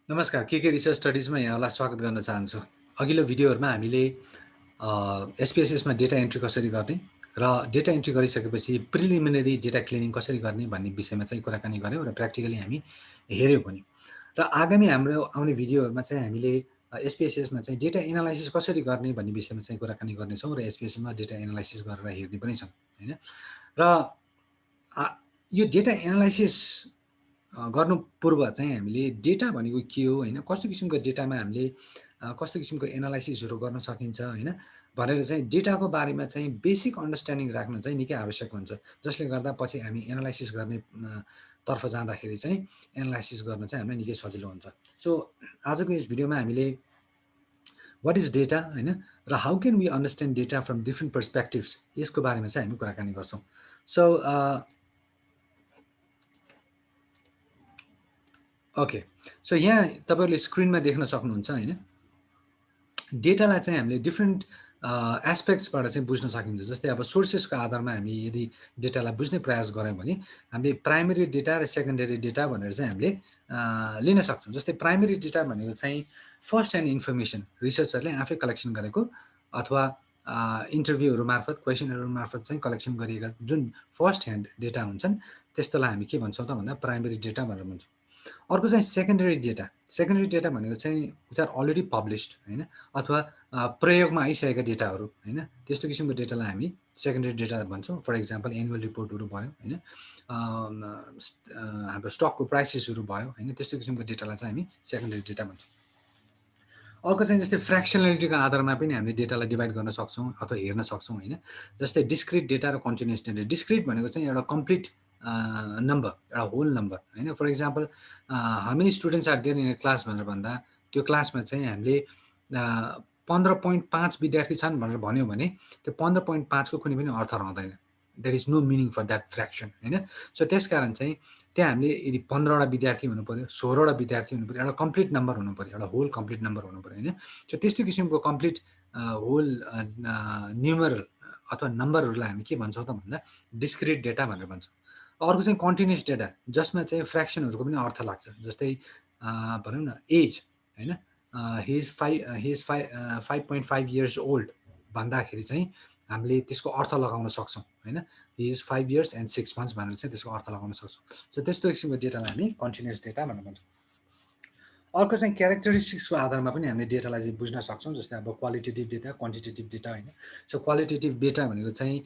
नमस्कार, के रिसर्च स्टडिजमा यहाँलाई स्वागत गर्न चाहन्छु। अघिल्लो भिडियोहरुमा हामीले एसपीएसएसमा डेटा एन्ट्री कसरी गर्ने र डेटा एन्ट्री गरिसकेपछि प्रिलिमिनरी डेटा क्लिनिङ कसरी गर्ने भन्ने विषयमा चाहिँ कुराकानी गर्यौं र प्र्याक्टिकली हामी हेर्यौं पनि। र आगामी हाम्रो आउने भिडियोहरुमा चाहिँ हामीले एसपीएसएसमा चाहिँ डेटा एनालाइसिस कसरी गर्ने भन्ने विषयमा चाहिँ कुराकानी गर्नेछौं र एसपीएसएसमा डेटा एनालाइसिस गरेर हेर्ने पनि छौं, हैन? र यो डेटा एनालाइसिस गर्नु पूर्व चाहिँ हामीले डेटा भनेको के हो, हैन? कस्तो किसिमको डेटामा हामीले कस्तो किसिमको एनालाइसिसहरु गर्न सकिन्छ, हैन? भनेर चाहिँ डेटाको बारेमा चाहिँ बेसिक अन्डरस्ट्यान्डिङ राख्न चाहिँ निकै आवश्यक हुन्छ। जसले गर्दा पछि हामी एनालाइसिस गर्ने तर्फ जाँदाखेरि चाहिँ एनालाइसिस गर्न चाहिँ हामीलाई निकै सजिलो हुन्छ। सो आजको यस भिडियोमा हामीले व्हाट इज डेटा, हैन? र how can we understand data from different perspectives यसको बारेमा चाहिँ हामी कुराकानी गर्छौं। सो ओके, सो यहाँ तपाईहरुले स्क्रिनमा देख्न सक्नुहुन्छ, हैन? डेटालाई चाहिँ हामीले डिफरेन्ट एस्पेक्ट्सबाट चाहिँ बुझ्न सकिन्छ। जस्तै अब सोर्सेसको आधारमा हामी यदि डेटालाई बुझ्ने प्रयास गर्यौं भने हामीले प्राइमरी डेटा र सेकेन्डरी डेटा भनेर चाहिँ हामीले लिन सक्छौं। जस्तै प्राइमरी डेटा भनेको चाहिँ फर्स्ट ह्यान्ड इन्फर्मेसन, रिसर्चरले आफै कलेक्सन गरेको अथवा इन्टरभ्यूहरु मार्फत, क्वेशनहरु मार्फत चाहिँ कलेक्सन गरिएका जुन फर्स्ट ह्यान्ड डेटा हुन्छन् त्यस्तोलाई हामी के भन्छौं त भन्दा प्राइमरी डेटा भनेर भन्छौं। अर्को चाहिँ सेकेन्डरी डेटा। सेकेन्डरी डेटा भनेको चाहिँ विच आर अलरेडी पब्लिस्ड, हैन? अथवा प्रयोगमा आइसकेका डेटाहरु, हैन? त्यस्तो किसिमको डेटालाई हामी सेकेन्डरी डेटा भन्छौं। फर एक्जाम्पल एनुअल रिपोर्टहरु भयो, हैन? हाम्रो स्टकको प्राइसेसहरु भयो, हैन? त्यस्तो किसिमको डेटालाई चाहिँ हामी सेकेन्डरी डेटा भन्छौं। अर्को चाहिँ जस्तै फ्र्याक्सनालिटीको आधारमा पनि हामीले डेटालाई डिभाइड गर्न सक्छौं अथवा हेर्न सक्छौं, हैन? जस्तै डिस्क्रिट डेटा र कन्टिन्युअस डेटा। डिस्क्रिट भनेको चाहिँ एउटा कम्प्लिट नम्बर, एउटा होल नम्बर, हैन? For example how many students are there in a class भनेर भन्दा त्यो क्लासमा चाहिँ हामीले 15.5 विद्यार्थी छन् भनेर भन्यौं भने त्यो 15.5 को कुनै पनि अर्थ रहँदैन। There is no meaning for that fraction, हैन? सो त्यसकारण चाहिँ त्यहाँ हामीले यदि 15 वटा विद्यार्थी हुनु पर्यो, 16 वटा विद्यार्थी हुनु पर्यो, एउटा कम्प्लिट नम्बर हुनु पर्यो, एउटा होल कम्प्लिट नम्बर हुनु पर्यो, हैन? सो त्यस्तो किसिमको कम्प्लिट होल न्युमरल अथवा नम्बरहरुलाई हामी के भन्छौं त भन्दा डिस्क्रिट डेटा भनेर भन्छौं। अर्को चाहिँ कन्टिन्युअस डेटा, जसमा चाहिँ फ्र्याक्सनहरुको पनि अर्थ लाग्छ। जस्तै भनौं न एज, हैन? he is 5.5 years old भन्दाखेरि चाहिँ हामीले त्यसको अर्थ लगाउन सक्छौं, हैन? he is 5 years and 6 months भनेर चाहिँ त्यसको अर्थ लगाउन सक्छौं। सो त्यस्तो किसिमको डेटालाई हामी कन्टिन्युअस डेटा भनेर भन्छौं। अर्को चाहिँ क्यारेक्टरिस्टिक्सको आधारमा पनि हामीले डेटालाई चाहिँ बुझ्न सक्छौं। जस्तै अब क्वालिटेटिभ डेटा, क्वान्टिटेटिभ डेटा, हैन? सो क्वालिटेटिभ डेटा भनेको चाहिँ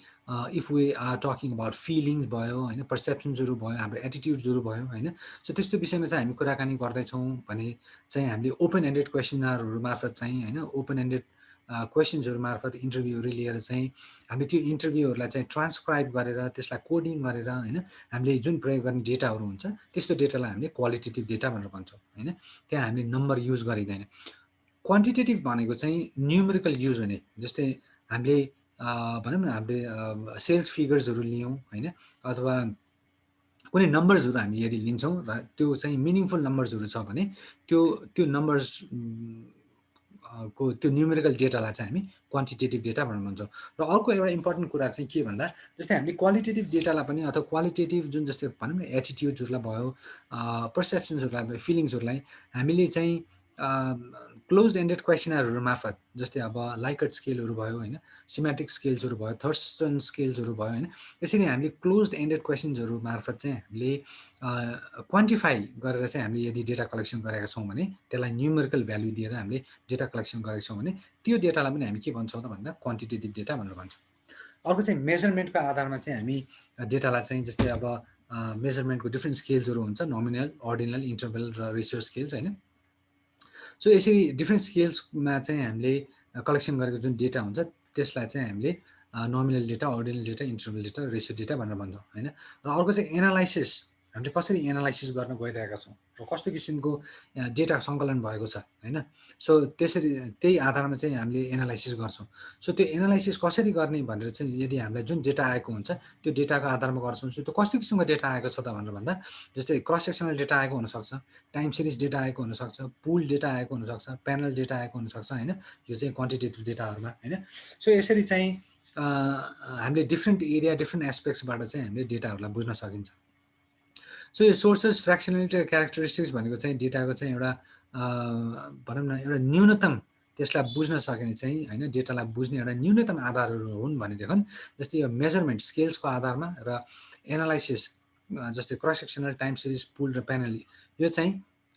if we are talking about feelings भयो, हैन? पर्सेप्सन्सहरु भयो, हाम्रो एटिट्युड्सहरु भयो, हैन? सो त्यस्तो विषयमा चाहिँ हामी कुराकानी गर्दै छौं भने चाहिँ हामीले ओपन एन्डेड क्वेशनहरु मार्फत चाहिँ, हैन? ओपन एन्डेड क्वेशन्सहरु मार्फत इन्टरभ्यूहरु लिएर चाहिँ हामीले त्यो इन्टरभ्यूहरुलाई चाहिँ ट्रान्सक्राइब गरेर त्यसलाई कोडिङ गरेर, हैन? हामीले जुन प्रयोग गर्ने डेटाहरु हुन्छ त्यस्तो डेटालाई हामीले क्वालिटेटिभ डेटा भनेर भन्छौं, हैन? त्यहाँ हामीले नम्बर युज गरिदैन। क्वान्टिटेटिभ भनेको चाहिँ न्युमेरिकल युज हुने। जस्तै हामीले भनौं न हामीले सेल्स फिगर्सहरु लियौं, हैन? अथवा कुनै नम्बर्सहरु हामी यदि लिन्छौं र त्यो चाहिँ मिनिङफुल नम्बर्सहरु छ भने त्यो नम्बर्स को त्यो न्युमेरिकल डेटालाई चाहिँ हामी क्वान्टिटेटिभ डेटा भनेर भन्छौं। र अर्को एउटा इम्पोर्टेन्ट कुरा चाहिँ के भन्दा जस्तै हामीले क्वालिटेटिभ डेटालाई पनि अथवा क्वालिटेटिभ जुन जस्तै भनौं न एटिट्युड्सहरुलाई भयो, पर्सेप्सन्सहरुलाई भयो, फिलिङ्सहरुलाई हामीले चाहिँ क्लोज एन्डेड क्वेशनहरु मार्फत, जस्तै अब लाइकर्ट स्केलहरु भयो, हैन? सिमेट्रिक स्केल्सहरु भयो, थर्स्टन स्केल्सहरु भयो, हैन? यसरी हामीले क्लोज्ड एन्डेड क्वेशन्सहरु मार्फत चाहिँ हामीले क्वान्टिफाई गरेर चाहिँ हामीले यदि डेटा कलेक्सन गरेका छौं भने त्यसलाई न्युमेरिकल भ्यालु दिएर हामीले डेटा कलेक्सन गरेका छौं भने त्यो डेटालाई पनि हामी के भन्छौं त भन्दा क्वान्टिटेटिभ डेटा भनेर भन्छौं। अर्को चाहिँ मेजरमेन्टको आधारमा चाहिँ हामी डेटालाई चाहिँ जस्तै अब मेजरमेन्टको डिफरेन्ट स्केल्सहरु हुन्छ, नोमिनल, अर्डिनल, इन्टरभल र रेसियो स्केल्स, हैन? सो यसरी डिफरेन्ट स्केल्समा चाहिँ हामीले कलेक्सन गरेको जुन डेटा हुन्छ त्यसलाई चाहिँ हामीले nominal data, ordinal data, interval data, ratio data भनेर भन्छौं, हैन? र अर्को चाहिँ एनालाइसिस, हामीले कसरी एनालाइसिस गर्न गइरहेका छौं र कस्तो किसिमको डेटा सङ्कलन भएको छ, हैन? सो त्यसरी त्यही आधारमा चाहिँ हामीले एनालाइसिस गर्छौं। सो त्यो एनालाइसिस कसरी गर्ने भनेर चाहिँ यदि हामीलाई जुन डेटा आएको हुन्छ त्यो डेटाको आधारमा गर्छौं। सो त्यो कस्तो किसिमको डेटा आएको छ त भनेर भन्दा जस्तै क्रस सेक्सनल डेटा आएको हुन सक्छ, टाइम सिरिज डेटा आएको हुन सक्छ, पुल डेटा आएको हुन सक्छ, प्यानल डेटा आएको हुन सक्छ, हैन? यो चाहिँ क्वान्टिटेटिभ डेटाहरुमा, हैन? सो यसरी चाहिँ हामीले डिफरेन्ट एरिया, डिफरेन्ट एस्पेक्ट्सबाट चाहिँ हामीले डेटाहरुलाई बुझ्न सकिन्छ। सो यो सोर्सेस, फ्र्याक्सनालिटी र क्यारेक्टरिस्टिक्स भनेको चाहिँ डेटाको चाहिँ एउटा भनौँ न एउटा न्यूनतम त्यसलाई बुझ्न सकिने चाहिँ होइन डेटालाई बुझ्ने एउटा न्यूनतम आधारहरू हुन् भनेदेखि जस्तै यो मेजरमेन्ट स्केल्सको आधारमा र एनालाइसिस जस्तै क्रस सेक्सनल टाइम सिरिज पुल र प्यानल यो चाहिँ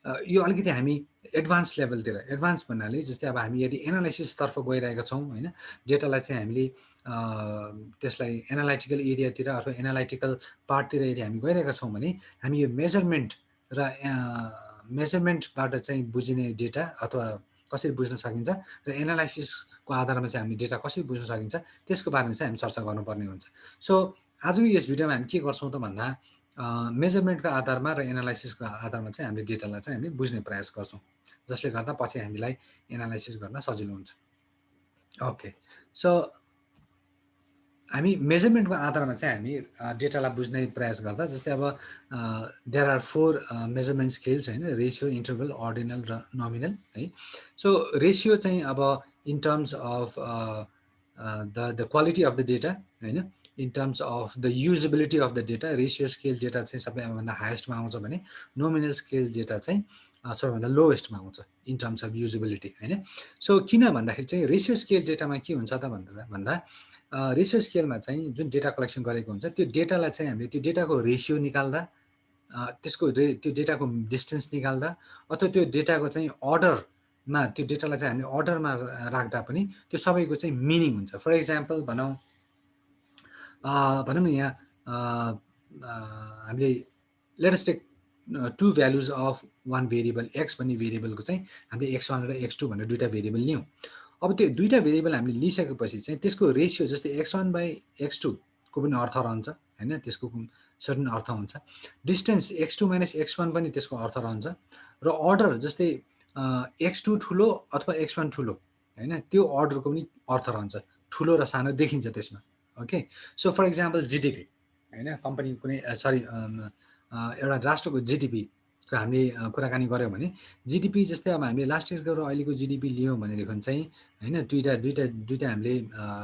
यो अलिकति हामी एडभान्स लेभलतिर एडभान्स भन्नाले जस्तै अब हामी यदि एनालाइसिसतर्फ गइरहेका छौँ होइन डेटालाई चाहिँ हामीले त्यसलाई एनालाइटिकल एरियातिर अथवा एनालाइटिकल पार्टतिर यदि हामी गइरहेका छौँ भने हामी यो मेजरमेन्ट र मेजरमेन्टबाट चाहिँ बुझिने डेटा अथवा कसरी बुझ्न सकिन्छ र एनालाइसिसको आधारमा चाहिँ हामीले डेटा कसरी बुझ्न सकिन्छ त्यसको बारेमा चाहिँ हामी चर्चा गर्नुपर्ने हुन्छ। सो आजको यस भिडियोमा हामी के गर्छौँ त भन्दा मेजरमेन्टको आधारमा र एनालाइसिसको आधारमा चाहिँ हामीले डेटालाई चाहिँ हामीले बुझ्ने प्रयास गर्छौँ, जसले गर्दा पछि हामीलाई एनालाइसिस गर्न सजिलो हुन्छ। ओके, सो हामी मेजरमेन्टको आधारमा चाहिँ हामी डेटालाई बुझ्ने प्रयास गर्दा जस्तै अब देयर आर 4 मेजरमेन्ट स्केल्स होइन, रेसियो, इन्टरभल, अर्डिनल र नोमिनल है। सो रेसियो चाहिँ अब in terms of the quality of the data होइन, in terms of the usability of the data ratio scale data चाहिँ सबैभन्दा हाइएस्टमा आउँछ भने नोमिनल स्केल डेटा चाहिँ सबैभन्दा लोएस्टमा आउँछ इन टर्म्स अफ युजेबिलिटी होइन। सो किन भन्दाखेरि चाहिँ रेसियो स्केल डेटामा के हुन्छ त भन्दा रेसियो स्केलमा चाहिँ जुन डेटा कलेक्सन गरेको हुन्छ त्यो डेटालाई चाहिँ हामीले त्यो डेटाको रेसियो निकाल्दा त्यो डेटाको डिस्टेन्स निकाल्दा अथवा त्यो डेटाको चाहिँ अर्डरमा त्यो डेटालाई चाहिँ हामीले अर्डरमा राख्दा पनि त्यो सबैको चाहिँ मिनिङ हुन्छ। फर इक्जाम्पल भनौँ न यहाँ हामीले let us take 2 values of one variable x भन्ने भेरिएबलको चाहिँ हामीले x1 र x2 भनेर दुईवटा भेरिएबल लियौँ। अब त्यो दुईवटा भेरिएबल हामीले लिइसकेपछि चाहिँ त्यसको रेसियो जस्तै x1/x2 को पनि अर्थ रहन्छ होइन, त्यसको सर्टेन अर्थ हुन्छ। डिस्टेन्स x2 - x1 पनि त्यसको अर्थ रहन्छ र अर्डर जस्तै x2 ठुलो अथवा x1 ठुलो होइन, त्यो अर्डरको पनि अर्थ रहन्छ, ठुलो र सानो देखिन्छ त्यसमा। Okay, so for example GDP होइन, कम्पनी कुनै एउटा राष्ट्रको जिडिपीको हामीले कुराकानी गऱ्यौँ भने जिडिपी जस्तै अब हामीले लास्ट इयरको र अहिलेको जिडिपी लियौँ भनेदेखि चाहिँ होइन दुईवटा हामीले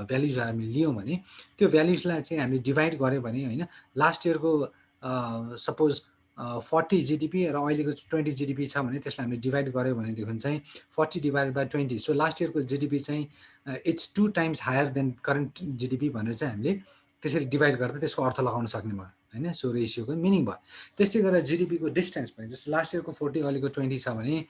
भ्याल्युज हामीले लियौँ भने त्यो भ्याल्युजलाई चाहिँ हामीले डिभाइड गऱ्यौँ भने होइन लास्ट इयरको सपोज 40 जिडिपी र अहिलेको 20 जिडिपी छ भने त्यसलाई हामीले डिभाइड गऱ्यौँ भनेदेखि चाहिँ 40 डिभाइड बाई 20, सो लास्ट इयरको जिडिपी चाहिँ it's 2 times higher than current GDP भनेर चाहिँ हामीले त्यसरी डिभाइड गर्दा त्यसको अर्थ लगाउन सक्ने भयो होइन। सो रेसियोको मिनिङ भयो। त्यस्तै गरेर जिडिपीको डिस्टेन्स पनि जस्तै लास्ट इयरको 40 अहिलेको 20 छ भने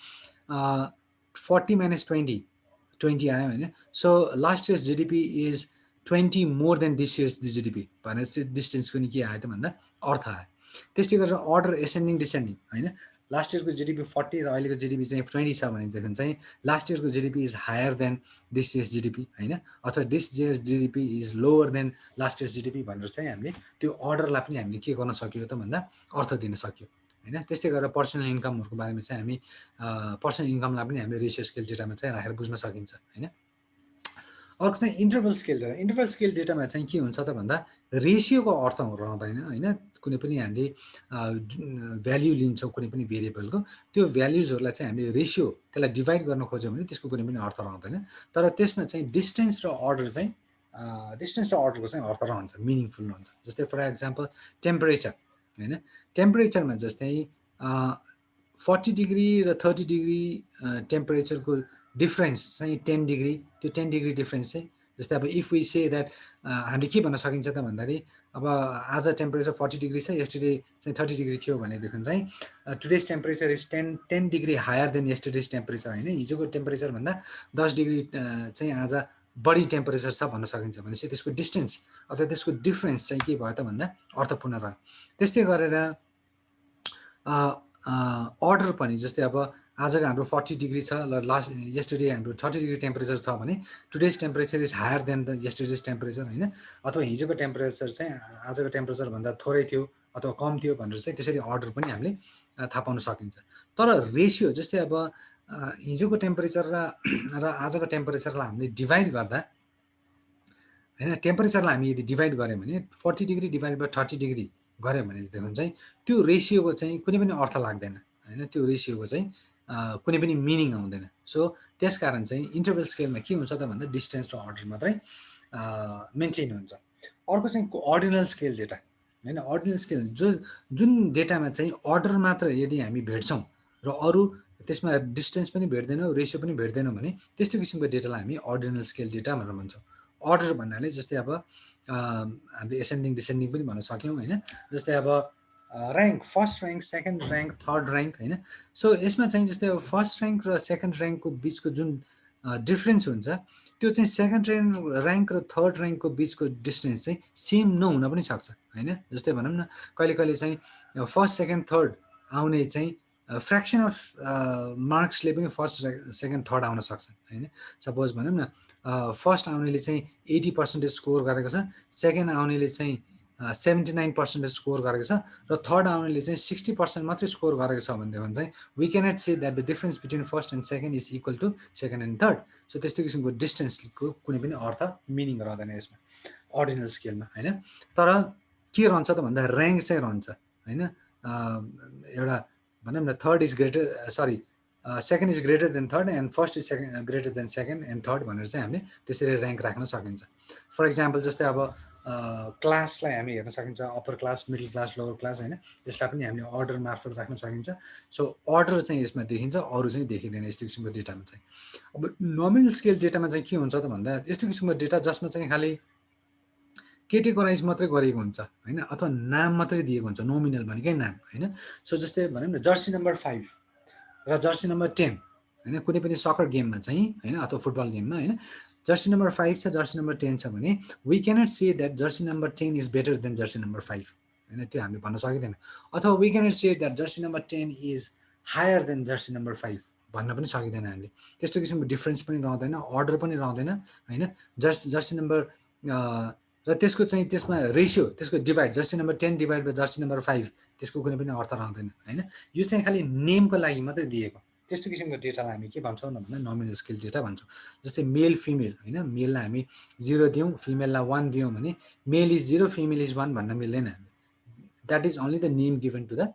40 - 20 आयो होइन। So last year's GDP is 20 more than this year's GDP भनेर चाहिँ डिस्टेन्सको नि के आयो त भन्दा अर्थ आयो। त्यस्तै गरेर अर्डर एसेन्डिङ डिसेन्डिङ होइन, लास्ट इयरको जिडिपी 40 र अहिलेको जिडिपी चाहिँ 20 छ भनेदेखि चाहिँ लास्ट इयरको GDP is higher than this year's GDP होइन, अथवा this year's GDP is lower than last year's GDP भनेर चाहिँ हामीले त्यो अर्डरलाई पनि हामीले के गर्न सक्यो त भन्दा अर्थ दिन सक्यो होइन। त्यस्तै गरेर पर्सनल इन्कमहरूको बारेमा चाहिँ हामी पर्सनल इन्कमलाई पनि हामीले रेसियो स्केल डेटामा चाहिँ राखेर बुझ्न सकिन्छ होइन। अर्को चाहिँ interval scale data. Interval scale डेटामा चाहिँ के हुन्छ त भन्दा रेसियोको अर्थ रहँदैन होइन, कुनै पनि हामीले भ्याल्यु लिन्छौँ कुनै पनि भेरिएबलको, त्यो भ्याल्युजहरूलाई चाहिँ हामीले रेसियो त्यसलाई डिभाइड गर्न खोज्यौँ भने त्यसको कुनै पनि अर्थ रहँदैन। तर त्यसमा चाहिँ डिस्टेन्स र अर्डरको चाहिँ अर्थ रहन्छ, मिनिङफुल रहन्छ। जस्तै फर एक्जाम्पल टेम्परेचर होइन, टेम्परेचरमा जस्तै 40 डिग्री र 30 डिग्री टेम्परेचरको डिफ्रेन्स चाहिँ 10 डिग्री, त्यो 10 डिग्री डिफ्रेन्स चाहिँ जस्तै अब इफ वी से द्याट हामीले के भन्न सकिन्छ त भन्दाखेरि अब आज टेम्परेचर 40 डिग्री छ, यस्टरडे चाहिँ 30 डिग्री थियो भनेदेखि चाहिँ today's temperature is 10 degree higher than yesterday's temperature होइन, हिजोको टेम्परेचरभन्दा 10 डिग्री चाहिँ आज बढी टेम्परेचर छ भन्न सकिन्छ। भनेपछि त्यसको डिस्टेन्स अथवा त्यसको डिफ्रेन्स चाहिँ के भयो त भन्दा अर्थपूर्ण रह्यो। त्यस्तै गरेर अर्डर पनि जस्तै अब आजको हाम्रो 40 डिग्री छ र लास्ट यस्टरडे हाम्रो 30 डिग्री टेम्परेचर छ भने today's temperature is higher than the yesterday's temperature होइन, अथवा हिजोको टेम्परेचर चाहिँ आजको टेम्परेचरभन्दा थोरै थियो अथवा कम थियो भनेर चाहिँ त्यसरी अर्डर पनि हामीले थाहा पाउन सकिन्छ। तर रेसियो जस्तै अब हिजोको टेम्परेचर र आजको टेम्परेचरलाई हामीले डिभाइड गर्दा होइन, टेम्परेचरलाई हामी यदि डिभाइड गऱ्यौँ भने 40 डिग्री डिभाइड बाई 30 डिग्री गऱ्यो भनेदेखि चाहिँ त्यो रेसियोको चाहिँ कुनै पनि अर्थ लाग्दैन होइन, त्यो रेसियोको चाहिँ कुनै पनि मिनिङ आउँदैन। सो त्यस कारण चाहिँ इन्टरभल स्केलमा के हुन्छ त भन्दा डिस्टेन्स र अर्डर मात्रै मेन्टेन हुन्छ। अर्को चाहिँ अर्डिनल स्केल डेटा होइन, अर्डिनल स्केल जुन डेटामा चाहिँ अर्डर मात्र यदि हामी भेट्छौँ र अरू त्यसमा डिस्टेन्स पनि भेट्दैनौँ, रेसियो पनि भेट्दैनौँ भने त्यस्तो किसिमको डेटालाई हामी अर्डिनल स्केल डेटा भनेर भन्छौँ। अर्डर भन्नाले जस्तै अब हामीले एसेन्डिङ डिसेन्डिङ पनि भन्न सक्यौँ होइन। जस्तै अब rank, first rank, second rank, third rank होइन। सो यसमा चाहिँ जस्तै अब फर्स्ट ऱ्याङ्क र सेकेन्ड ऱ्याङ्कको बिचको जुन डिफ्रेन्स हुन्छ त्यो चाहिँ सेकेन्ड ऱ्याङ्क र थर्ड ऱ्याङ्कको बिचको डिस्टेन्स चाहिँ सेम नहुन पनि सक्छ होइन। जस्तै भनौँ न कहिले कहिले चाहिँ फर्स्ट सेकेन्ड थर्ड आउने चाहिँ फ्रेक्सन अफ मार्क्सले पनि फर्स्ट सेकेन्ड थर्ड आउन सक्छ होइन। सपोज भनौँ न फर्स्ट आउनेले चाहिँ 80% स्कोर गरेको छ, सेकेन्ड आउनेले चाहिँ 79% स्कोर गरेको छ र थर्ड आउनेले चाहिँ 60% मात्रै स्कोर गरेको छ भनेदेखि चाहिँ we cannot say that the difference between first and second is equal to second and third. So त्यस्तो किसिमको डिस्टेन्सको कुनै पनि अर्थ मिनिङ रहँदैन यसमा अर्डिनल स्केलमा होइन। तर के रहन्छ त भन्दा ऱ्याङ्क चाहिँ रहन्छ होइन। एउटा भनौँ न third is greater, sorry second is greater then third and first is greater then second and third भनेर चाहिँ हामीले त्यसरी ऱ्याङ्क राख्न सकिन्छ। फर इक्जाम्पल जस्तै अब क्लासलाई हामी हेर्न सकिन्छ, upper class, middle class, lower class होइन। यसलाई पनि हामीले अर्डर मार्फत राख्न सकिन्छ। सो अर्डर चाहिँ यसमा देखिन्छ, अरू चाहिँ देखिँदैन यस्तो किसिमको डेटामा चाहिँ। अब नोमिनल स्केल डेटामा चाहिँ के हुन्छ त भन्दा यस्तो किसिमको डेटा जसमा चाहिँ खालि केटेगोराइज मात्रै गरेको हुन्छ होइन, अथवा नाम मात्रै दिएको हुन्छ, नोमिनल भनेकै नाम होइन। सो जस्तै भनौँ न जर्सी नम्बर 5 र जर्सी नम्बर 10 होइन, कुनै पनि सकर गेममा चाहिँ होइन अथवा फुटबल गेममा होइन, जर्सी नम्बर 5 छ, जर्सी नम्बर 10 छ भने we cannot say that jersey number 10 is better than jersey number 5 होइन, त्यो हामीले भन्न सकिँदैन। अथवा we cannot say that jersey number 10 is higher than jersey number 5 भन्न पनि सकिँदैन हामीले। त्यस्तो किसिमको डिफ्रेन्स पनि रहँदैन, अर्डर पनि रहँदैन होइन। जर्सी नम्बर र त्यसको चाहिँ त्यसमा रेसियो, त्यसको divide, Jersey number 10 divide by Jersey number 5 त्यसको कुनै पनि अर्थ रहँदैन होइन। यो चाहिँ खालि नेमको लागि मात्रै दिएको त्यस्तो किसिमको डेटालाई हामी के भन्छौँ भन्दा नोमिनल स्केल डेटा भन्छौँ। जस्तै मेल फिमेल होइन, मेललाई हामी 0 दियौँ, फिमेललाई 1 दियौँ भने मेल इज 0 फिमेल इज 1 भन्न मिल्दैन हामी। That is only the name given to the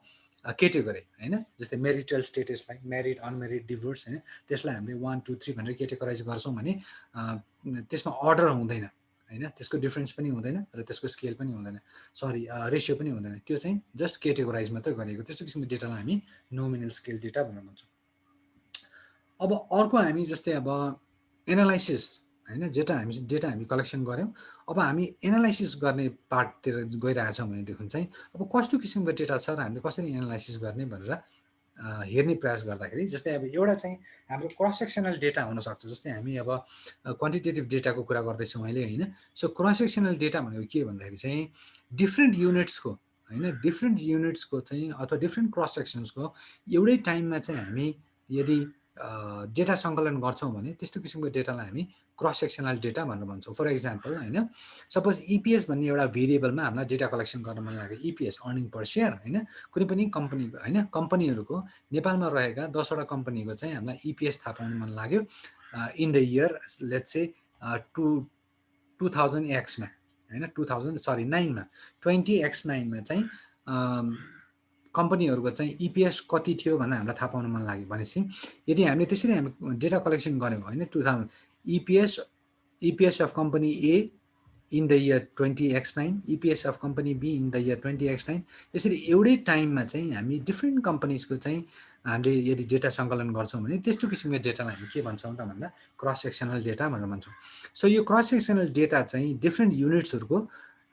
category होइन। जस्तै मेरिटल स्टेटसलाई म्यारिड, अनम्यारिड, डिभोर्स होइन, त्यसलाई हामीले 1 2 3 भनेर केटेगोराइज गर्छौँ भने त्यसमा अर्डर हुँदैन होइन, त्यसको डिफ्रेन्स पनि हुँदैन र त्यसको स्केल पनि हुँदैन, सरी रेसियो पनि हुँदैन। त्यो चाहिँ जस्ट केटेगोराइज मात्रै गरेको त्यस्तो किसिमको डेटालाई हामी नोमिनल स्केल डेटा भनेर भन्छौँ। अब अर्को हामी जस्तै अब एनालाइसिस होइन, डेटा हामी कलेक्सन गऱ्यौँ, अब हामी एनालाइसिस गर्ने पार्टतिर गइरहेछौँ भनेदेखि चाहिँ अब कस्तो किसिमको डेटा छ र हामीले कसरी एनालाइसिस गर्ने भनेर हेर्ने प्रयास गर्दाखेरि जस्तै अब एउटा चाहिँ हाम्रो क्रस सेक्सनल डेटा हुनसक्छ। जस्तै हामी अब क्वान्टिटेटिभ डेटाको कुरा गर्दैछौँ अहिले होइन। सो क्रस सेक्सनल डेटा भनेको के भन्दाखेरि चाहिँ डिफ्रेन्ट युनिट्सको होइन, डिफ्रेन्ट युनिट्सको चाहिँ अथवा डिफ्रेन्ट क्रस सेक्सन्सको एउटै टाइममा चाहिँ हामी यदि डेटा सङ्कलन गर्छौँ भने त्यस्तो किसिमको डेटालाई हामी क्रस सेक्सनल डेटा भनेर भन्छौँ। फर इक्जाम्पल होइन, सपोज इपिएस भन्ने एउटा भेरिएबलमा हामीलाई डेटा कलेक्सन गर्न मन लाग्यो, इपिएस अर्निङ पर सेयर होइन, कुनै पनि कम्पनी होइन, कम्पनीहरूको नेपालमा रहेका 10वटा कम्पनीको चाहिँ हामीलाई इपिएस थाहा पाउनु मन लाग्यो in the year let's say 2000X-मा होइन, 2009मा 20X9मा चाहिँ कम्पनीहरूको चाहिँ इपिएस कति थियो भनेर हामीलाई थाहा पाउन मन लाग्यो भनेपछि यदि हामीले त्यसरी हामी डेटा कलेक्सन गऱ्यौँ होइन, 2000 EPS of company A in the year 20X9, EPS of company B in the year 20X9, यसरी एउटै टाइममा चाहिँ हामी डिफ्रेन्ट कम्पनीजको चाहिँ हामीले यदि डेटा सङ्कलन गर्छौँ भने त्यस्तो किसिमको डेटालाई हामी के भन्छौँ त भन्दा क्रस सेक्सनल डेटा भनेर भन्छौँ। सो यो क्रस सेक्सनल डेटा चाहिँ डिफ्रेन्ट युनिट्सहरूको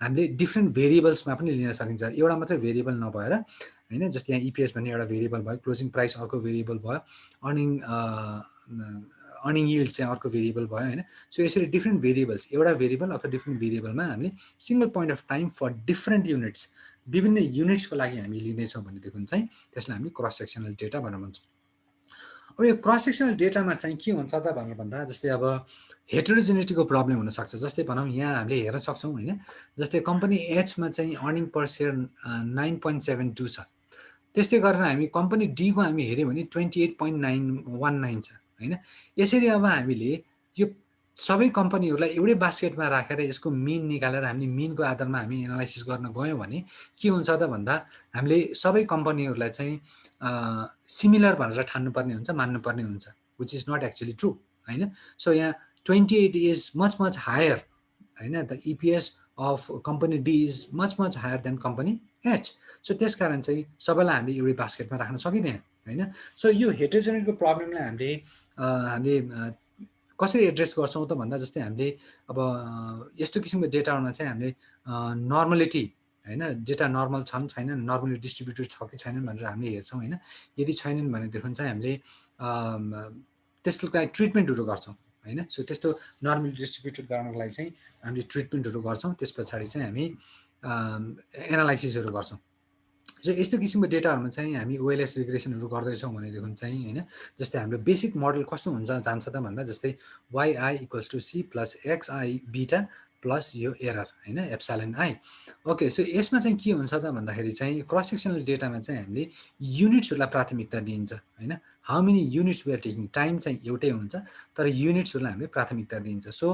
हामीले डिफ्रेन्ट भेरिएबल्समा पनि लिन सकिन्छ, एउटा मात्रै भेरिएबल नभएर होइन। जस्तै यहाँ इपिएस भन्ने एउटा भेरिएबल भयो, क्लोजिङ प्राइस अर्को भेरिएबल भयो, अर्निङ यिल्ड चाहिँ अर्को भेरिएबल भयो होइन। सो यसरी डिफ्रेन्ट भेरिएबल्स, एउटा भेरिएबल अथवा डिफ्रेन्ट भेरिएबलमा हामीले single point of time for different units, विभिन्न युनिट्सको लागि हामी लिँदैछौँ भनेदेखि चाहिँ त्यसलाई हामी क्रस सेक्सनल डेटा भनेर भन्छौँ। अब यो क्रस सेक्सनल डेटामा चाहिँ के हुन्छ त भनेर भन्दा जस्तै अब हेटेरोजेनिटीको प्रब्लम हुनसक्छ। जस्तै भनौँ यहाँ हामीले हेर्न सक्छौँ होइन, जस्तै कम्पनी एचमा चाहिँ अर्निङ पर सेयर 9.72 छ, त्यस्तै गरेर हामी कम्पनी डीको हामी हेऱ्यौँ भने 28.919 छ होइन। यसरी अब हामीले यो सबै कम्पनीहरूलाई एउटै बास्केटमा राखेर यसको मिन निकालेर हामीले मिनको आधारमा हामी एनालाइसिस गर्न गयौँ भने के हुन्छ त भन्दा हामीले सबै कम्पनीहरूलाई चाहिँ सिमिलर भनेर ठान्नुपर्ने हुन्छ, मान्नुपर्ने हुन्छ, which is not actually true होइन। सो यहाँ 28 इज मच हायर होइन, the EPS of company D is much higher than company H. So त्यस कारण चाहिँ सबैलाई हामीले एउटै बास्केटमा राख्न सकिँदैन होइन। सो यो हेटेरोजेनिटीको प्रब्लमलाई हामीले कसरी एड्रेस गर्छौँ त भन्दा जस्तै हामीले अब यस्तो किसिमको डेटामा चाहिँ हामीले नर्मलिटी होइन, डेटा नर्मल छन् छैनन्, नर्मली डिस्ट्रिब्युटेड छ कि छैनन् भनेर हामीले हेर्छौँ होइन। यदि छैनन् भनेदेखि चाहिँ हामीले त्यसको लागि ट्रिटमेन्टहरू गर्छौँ होइन। सो त्यस्तो नर्मली डिस्ट्रिब्युटेड गर्नको लागि चाहिँ हामीले ट्रिटमेन्टहरू गर्छौँ, त्यस पछाडि चाहिँ हामी एनालाइसिसहरू गर्छौँ। सो यस्तो किसिमको डेटाहरूमा चाहिँ हामी ओएलएस रिग्रेसनहरू गर्दैछौँ भनेदेखि चाहिँ होइन, जस्तै हाम्रो बेसिक मोडल कस्तो हुन्छ जान्छ त भन्दा जस्तै Y I equals to C plus X I beta plus यो एरर होइन एप्साइलन आई। ओके, सो यसमा चाहिँ के हुन्छ त भन्दाखेरि चाहिँ क्रस सेक्सनल डेटामा चाहिँ हामीले युनिट्सहरूलाई प्राथमिकता दिइन्छ होइन। How many units we are taking, time चाहिँ एउटै हुन्छ तर युनिट्सहरूलाई हामीले प्राथमिकता दिइन्छ। So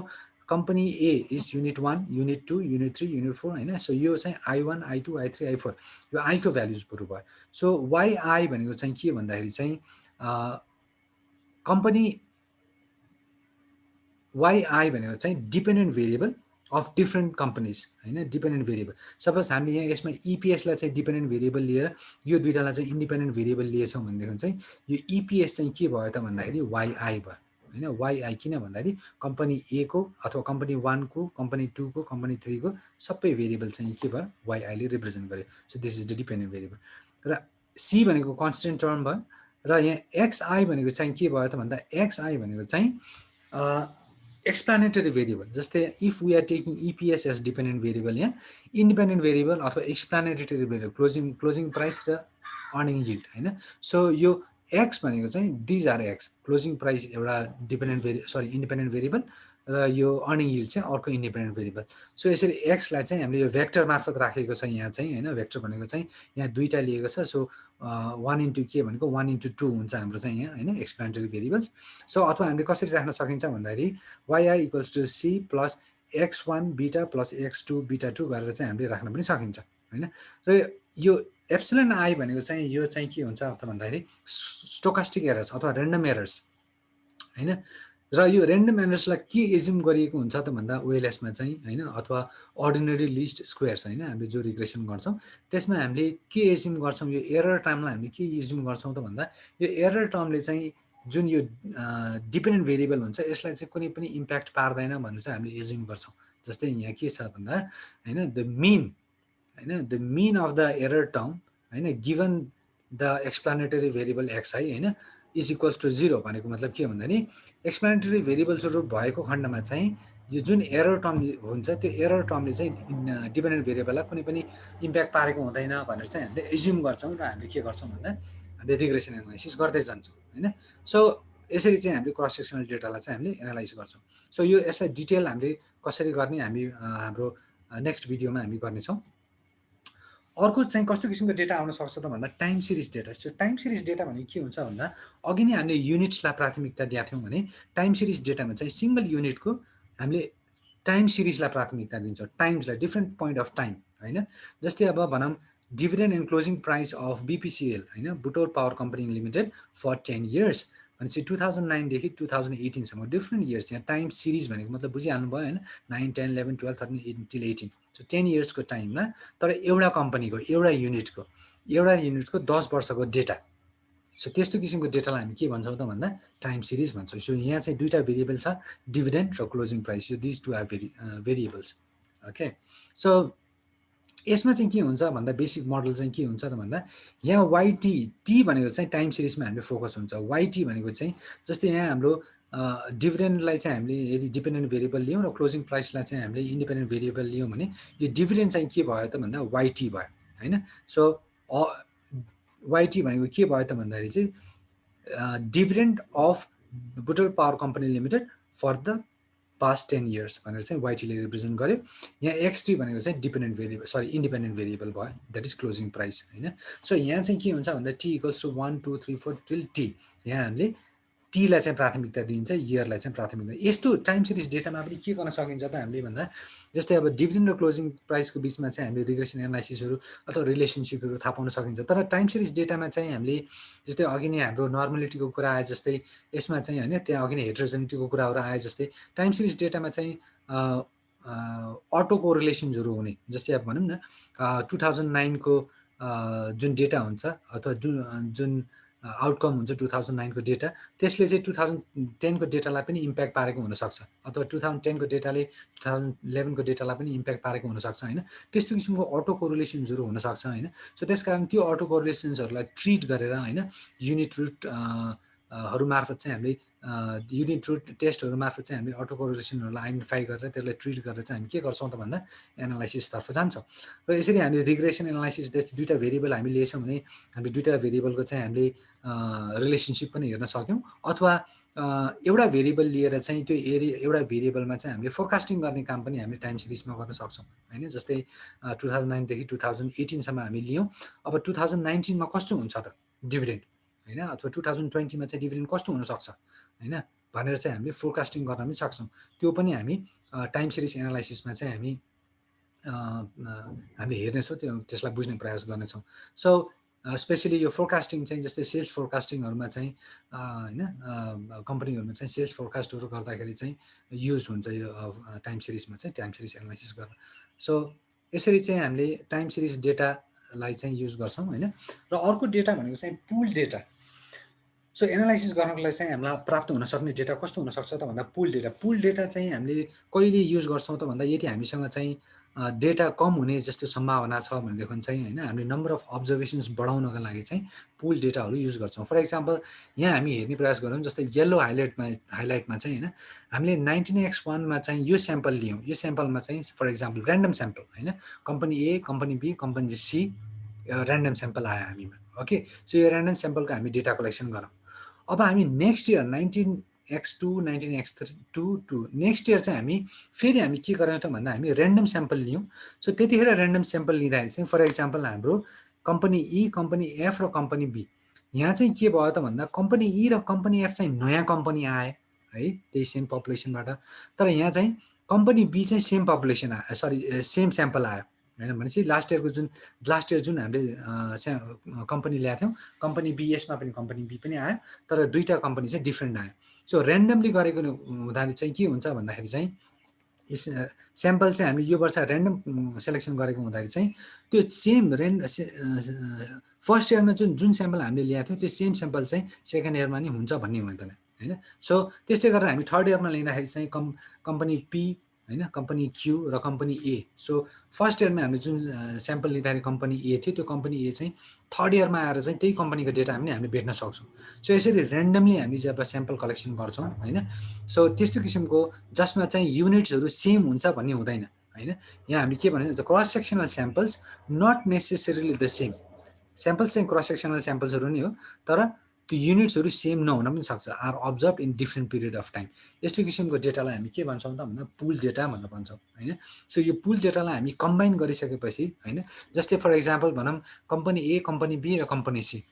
company A is unit 1, unit 2, unit 3, unit 4 होइन। सो यो चाहिँ I1, I2, I3, I4 यो आईको भ्याल्युजहरू भयो। सो वाइआई भनेको चाहिँ के भन्दाखेरि चाहिँ कम्पनी वाइआई भनेको चाहिँ dependent variable of different companies होइन, डिपेन्डेन्ट भेरिएबल। सपोज हामीले यहाँ यसमा इपिएसलाई चाहिँ डिपेन्डेन्ट भेरिएबल लिएर यो दुइटालाई चाहिँ इन्डिपेन्डेन्ट भेरिएबल लिएछौँ भनेदेखि चाहिँ यो इपिएस चाहिँ के भयो त भन्दाखेरि वाइआई भयो होइन। वाइआई किन भन्दाखेरि कम्पनी ए को अथवा कम्पनी 1 को, कम्पनी 2 को, कम्पनी 3 को सबै भेरिएबल चाहिँ के भयो वाइआईले रिप्रेजेन्ट गर्यो। So this is the dependent variable. र सी भनेको कन्सटेन्ट टर्म भयो र यहाँ एक्सआई भनेको चाहिँ के भयो त भन्दा एक्सआई भनेको चाहिँ एक्सप्लानेटरी भेरिएबल। जस्तै if we are taking EPS as dependent variable, यहाँ इन्डिपेन्डेन्ट भेरिएबल अथवा एक्सप्लानेटरी भेरिएबल क्लोजिङ प्राइस र अर्निङ यिल्ड होइन। सो यो एक्स भनेको चाहिँ these are x, closing price एउटा इन्डिपेन्डेन्ट भेरिएबल र यो अर्निङ यिल्ड चाहिँ अर्को इन्डिपेन्डेन्ट भेरिएबल। सो यसरी एक्सलाई चाहिँ हामीले यो भेक्टर मार्फत राखेको छ यहाँ चाहिँ होइन। भेक्टर भनेको चाहिँ यहाँ दुईवटा लिएको छ। सो 1 इन्टु के भनेको 1 इन्टु 2 हुन्छ हाम्रो चाहिँ यहाँ होइन एक्सप्लानेटरी भेरिएबल्स। सो अथवा हामीले कसरी राख्न सकिन्छ भन्दाखेरि Y I equals to C plus x1 beta plus x2 बिटा 2 गरेर चाहिँ हामीले राख्न पनि सकिन्छ होइन। र यो एप्सिलन आई भनेको चाहिँ यो चाहिँ के हुन्छ त भन्दाखेरि स्टोकास्टिक एरर्स अथवा रेन्डम एरर्स होइन। र यो रेन्डम एरर्सलाई के एज्युम गरिएको हुन्छ त भन्दा ओएलएसमा चाहिँ होइन अथवा अर्डिनरी लिस्ट स्क्वेयर्स होइन हामीले जो रिग्रेसन गर्छौँ त्यसमा हामीले के एज्युम गर्छौँ, यो एरर टर्मलाई हामीले के एज्युम गर्छौँ त भन्दा यो एरर टर्मले चाहिँ जुन यो डिपेन्डेन्ट भेरिएबल हुन्छ यसलाई चाहिँ कुनै पनि इम्प्याक्ट पार्दैन भनेर चाहिँ हामीले एज्युम गर्छौँ। जस्तै यहाँ के छ भन्दा होइन the mean of the error term होइन given the explanatory variable X I होइन इज इक्वल्स टु 0 भनेको मतलब के भन्दा नि एक्सप्लानेटरी भेरिएबल्सहरू भएको खण्डमा चाहिँ यो जुन एरर टर्म हुन्छ त्यो एरर टर्मले चाहिँ डिपेन्डेन्ट भेरिएबललाई कुनै पनि इम्प्याक्ट पारेको हुँदैन भनेर चाहिँ हामीले एज्युम गर्छौँ र हामीले के गर्छौँ भन्दा हामीले रिग्रेसन एनालाइसिस गर्दै जान्छौँ होइन। सो यसरी चाहिँ हामीले क्रस सेक्सनल डेटालाई चाहिँ हामीले एनालाइज गर्छौँ। सो यो यसलाई डिटेल हामीले कसरी गर्ने हामी हाम्रो नेक्स्ट भिडियोमा हामी गर्नेछौँ। अर्को चाहिँ कस्तो किसिमको डेटा आउन सक्छ त भन्दा time series data. So time series data भनेको के हुन्छ भन्दा अघि नै हामीले युनिट्सलाई प्राथमिकता दिएका थियौँ भने टाइम सिरिज डेटामा चाहिँ सिङ्गल युनिटको हामीले टाइम सिरिजलाई प्राथमिकता दिन्छौँ, टाइम्सलाई डिफ्रेन्ट पोइन्ट अफ टाइम होइन। जस्तै अब भनौँ dividend and closing price of BPCL होइन Butwal power company limited for 10 years भनेपछि 2009देखि 2018सम्म डिफ्रेन्ट इयर्स। यहाँ टाइम सिरिज भनेको मतलब बुझिहाल्नु भयो होइन 9, 10, 11, 12, 13 टिल 18। सो 10 इयर्सको टाइममा तर एउटा कम्पनीको एउटा युनिटको 10 वर्षको डेटा। सो त्यस्तो किसिमको डेटालाई हामी के भन्छौँ त भन्दा टाइम सिरिज भन्छौँ। सो यहाँ चाहिँ दुईवटा भेरिएबल छ डिभिडेन्ड र क्लोजिङ प्राइस, यो these two are variables okay. So यसमा चाहिँ के हुन्छ भन्दा बेसिक मोडल चाहिँ के हुन्छ त भन्दा यहाँ वाइटी टी भनेको चाहिँ टाइम सिरिजमा हामीले फोकस हुन्छ। वाइटी भनेको चाहिँ जस्तै यहाँ हाम्रो डिभिडेन्डलाई चाहिँ हामीले यदि डिपेन्डेन्ट भेरिएबल लियौँ र क्लोजिङ प्राइसलाई चाहिँ हामीले इन्डिपेन्डेन्ट भेरिएबल लियौँ भने यो डिभिडेन्ड चाहिँ के भयो त भन्दा वाइटी भयो होइन। सो वाइटी भनेको के भयो त भन्दाखेरि चाहिँ dividend of Butwal power company limited for the past 10 years भनेर चाहिँ वाइटीले रिप्रेजेन्ट गर्यो। यहाँ एक्सटी भनेको चाहिँ इन्डिपेन्डेन्ट भेरिएबल भयो, द्याट इज क्लोजिङ प्राइस होइन। सो यहाँ चाहिँ के हुन्छ भन्दा t equals to 1, 2, 3, 4 till t, यहाँ हामीले टीलाई चाहिँ प्राथमिकता दिन्छ, इयरलाई चाहिँ प्राथमिकता। यस्तो टाइम सिरिज डेटामा पनि के गर्न सकिन्छ त हामीले भन्दा जस्तै अब डिभिडेन्ड र क्लोजिङ प्राइसको बिचमा चाहिँ हामीले रिग्रेसन एनालाइसिसहरू अथवा रिलेसनसिपहरू थाहा पाउन सकिन्छ। तर टाइम सिरिज डेटामा चाहिँ हामीले जस्तै अघि नै हाम्रो नर्मलिटीको कुरा आए जस्तै यसमा चाहिँ होइन त्यहाँ अघि नै हेट्रोजेनिटीको कुराहरू आए जस्तै टाइम सिरिज डेटामा चाहिँ अटो कोरिलेसन्सहरू हुने, जस्तै अब भनौँ न 2009 को जुन डेटा हुन्छ अथवा जुन आउटकम हुन्छ 2009 को डेटा, त्यसले चाहिँ 2010 को डेटालाई पनि इम्प्याक्ट पारेको हुनसक्छ, अथवा 2010 को डेटाले 2011 को डेटालाई पनि इम्प्याक्ट पारेको हुनसक्छ होइन। त्यस्तो किसिमको अटो कोरिलेसन्सहरू हुनसक्छ होइन। सो त्यस कारण त्यो अटो कोरिलेसन्सहरूलाई ट्रिट गरेर होइन, युनिट रुट हरू मार्फत चाहिँ हामीले युनिट रुट टेस्टहरू मार्फत चाहिँ हामीले अटो कोरिलेसनहरूलाई आइडेन्टिफाई गरेर त्यसलाई ट्रिट गरेर चाहिँ हामी के गर्छौँ त भन्दा एनालाइसिसतर्फ जान्छौँ। र यसरी हामीले रिग्रेसन एनालाइसिस दुईवटा भेरिएबल हामी लिएछौँ भने हामीले दुईवटा भेरिएबलको चाहिँ हामीले रिलेसनसिप पनि हेर्न सक्यौँ, अथवा एउटा भेरिएबल लिएर चाहिँ त्यो एउटा भेरिएबलमा चाहिँ हामीले फोरकास्टिङ गर्ने काम पनि हामीले टाइम सिरिजमा गर्न सक्छौँ होइन। जस्तै 2009 देखि 2018सम्म हामी लियौँ, अब 2019 मा कस्तो हुन्छ त डिभिडेन्ड होइन, अथवा 2020 मा चाहिँ डिभिडेन्ड कस्तो हुनसक्छ होइन भनेर चाहिँ हामीले फोरकास्टिङ गर्न पनि सक्छौँ। त्यो पनि हामी टाइम सिरिज एनालाइसिसमा चाहिँ हामीले हेर्नेछौँ, त्यसलाई बुझ्ने प्रयास गर्नेछौँ। सो स्पेसली यो फोरकास्टिङ चाहिँ जस्तै सेल्स फोरकास्टिङहरूमा चाहिँ होइन कम्पनीहरूमा चाहिँ सेल्स फोरकास्टहरू गर्दाखेरि चाहिँ युज हुन्छ यो टाइम सिरिजमा चाहिँ टाइम सिरिज एनालाइसिस गर्न। सो यसरी चाहिँ हामीले टाइम सिरिज डेटालाई चाहिँ युज गर्छौँ होइन। र अर्को डेटा भनेको चाहिँ पुल डेटा। सो एनालाइसिस गर्नको लागि चाहिँ हामीलाई प्राप्त हुन सक्ने डेटा कस्तो हुनसक्छ त भन्दा पुल डेटा। पुल डेटा चाहिँ हामीले कहिले युज गर्छौँ त भन्दा यदि हामीसँग चाहिँ डेटा कम हुने जस्तो सम्भावना छ भनेदेखि चाहिँ होइन हामीले नम्बर अफ अब्जर्भेसन्स बढाउनका लागि चाहिँ पुल डेटाहरू युज गर्छौँ। फर इक्जाम्पल यहाँ हामी हेर्ने प्रयास गरौँ, जस्तै येल्लो हाइलाइटमा चाहिँ होइन हामीले 19x1मा चाहिँ यो स्याम्पल लियौँ। यो स्याम्पलमा चाहिँ फर इक्जाम्पल ऱ्यान्डम स्याम्पल होइन, company A, company B, company C, random sample आयो हामीमा। ओके, सो यो ऱ्यान्डम स्याम्पलको हामी डेटा कलेक्सन गरौँ। अब हामी next year 19x2, 19x2 next year चाहिँ हामी फेरि हामी के गऱ्यौँ त भन्दा हामी ऱ्यान्डम स्याम्पल लियौँ। सो त्यतिखेर ऱ्यान्डम स्याम्पल लिँदाखेरि चाहिँ फर इक्जाम्पल हाम्रो कम्पनी ई, कम्पनी एफ र कम्पनी बी, यहाँ चाहिँ के भयो त भन्दा कम्पनी ई र कम्पनी एफ चाहिँ नयाँ कम्पनी आए है त्यही सेम पपुलेसनबाट, तर यहाँ चाहिँ कम्पनी बी चाहिँ सेम पपुलेसन आयो, सरी सेम स्याम्पल आयो होइन। भनेपछि लास्ट इयर जुन हामीले कम्पनी ल्याएको थियौँ कम्पनी बी, यसमा पनि कम्पनी बी पनि आयो, तर दुईवटा कम्पनी चाहिँ डिफ्रेन्ट आयो। सो ऱ्यान्डमली गरेको हुँदाखेरि चाहिँ के हुन्छ भन्दाखेरि चाहिँ यस स्याम्पल चाहिँ हामीले यो वर्ष ऱ्यान्डम सेलेक्सन गरेको हुँदाखेरि चाहिँ त्यो सेम फर्स्ट इयरमा जुन स्याम्पल हामीले ल्याएको थियौँ त्यो सेम स्याम्पल चाहिँ सेकेन्ड इयरमा नि हुन्छ भन्ने हुँदैन होइन। सो त्यस्तै गरेर हामी थर्ड इयरमा लिँदाखेरि चाहिँ कम्पनी पी होइन, कम्पनी क्यू र कम्पनी ए। सो फर्स्ट इयरमा हामीले जुन स्याम्पल लिँदाखेरि कम्पनी ए थियो, त्यो कम्पनी ए चाहिँ थर्ड इयरमा आएर चाहिँ त्यही कम्पनीको डेटा हामीले भेट्न सक्छौँ। सो यसरी ऱ्यान्डमली हामी जब स्याम्पल कलेक्सन गर्छौँ होइन, सो त्यस्तो किसिमको जसमा चाहिँ युनिट्सहरू सेम हुन्छ भन्ने हुँदैन होइन। यहाँ हामीले के भन्छ cross sectional samples not necessarily the same. Samples चाहिँ क्रस सेक्सनल स्याम्पल्सहरू नै हो, तर त्यो युनिट्सहरू सेम नहुन पनि सक्छ, are observe in different period of time. यस्तो किसिमको डेटालाई हामी के भन्छौँ त भन्दा पुल डेटा भनेर भन्छौँ होइन। सो यो पुल डेटालाई हामी कम्बाइन गरिसकेपछि होइन, जस्तै फर इक्जाम्पल भनौँ कम्पनी ए, कम्पनी बी र कम्पनी सी।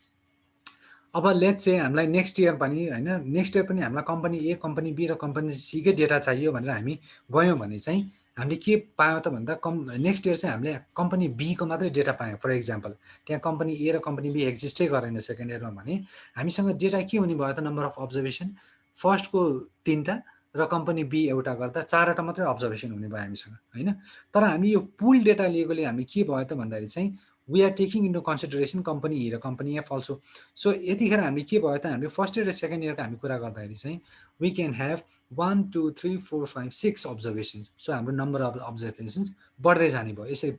अब लेट्स चाहिँ हामीलाई नेक्स्ट इयर पनि होइन, नेक्स्ट इयर पनि हामीलाई कम्पनी ए, कम्पनी बी र कम्पनी सीकै डेटा चाहियो भनेर हामी गयौँ भने चाहिँ हामीले के पायौँ त भन्दा नेक्स्ट इयर चाहिँ हामीले कम्पनी बीको मात्रै डेटा पायौँ। फर इक्जाम्पल त्यहाँ कम्पनी ए र कम्पनी बी एक्जिस्टै गरेन सेकेन्ड इयरमा भने हामीसँग डेटा के हुने भयो त नम्बर अफ अब्जर्भेसन फर्स्टको 3टा र कम्पनी बी एउटा गर्दा 4वटा मात्रै अब्जर्भेसन हुने भयो हामीसँग होइन। तर हामी यो पुल डेटा लिएकोले हामी के भयो त भन्दाखेरि चाहिँ we are taking into consideration company E र कम्पनी एफ अल्सो। सो यतिखेर हामी के भयो त हामीले फर्स्ट इयर र सेकेन्ड इयरको हामी कुरा गर्दाखेरि चाहिँ we can have 1 2 3 4 5 6 observations. So हाम्रो नम्बर अफ अब्जर्भेसन्स बढ्दै जाने भयो यसरी